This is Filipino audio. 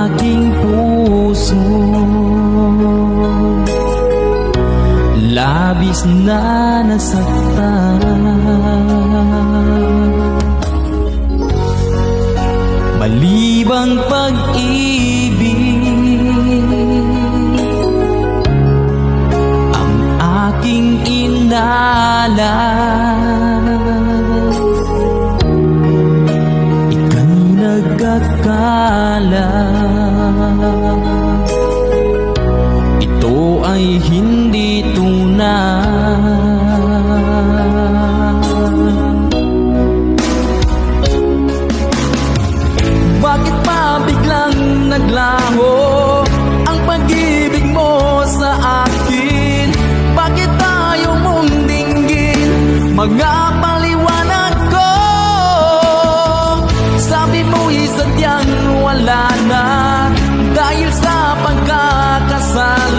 aking puso, labis na nasaktan. Malibang pag-ibig ang aking inalat, ika'y nagkakala. Ito ay hindi tunay. Bakit pa biglang naglaho ang pag-ibig mo sa akin? Bakit ayaw mong dinggin mga paliwanag ko? Sabi mo'y sadyang wala na dahil sa pagkakasala.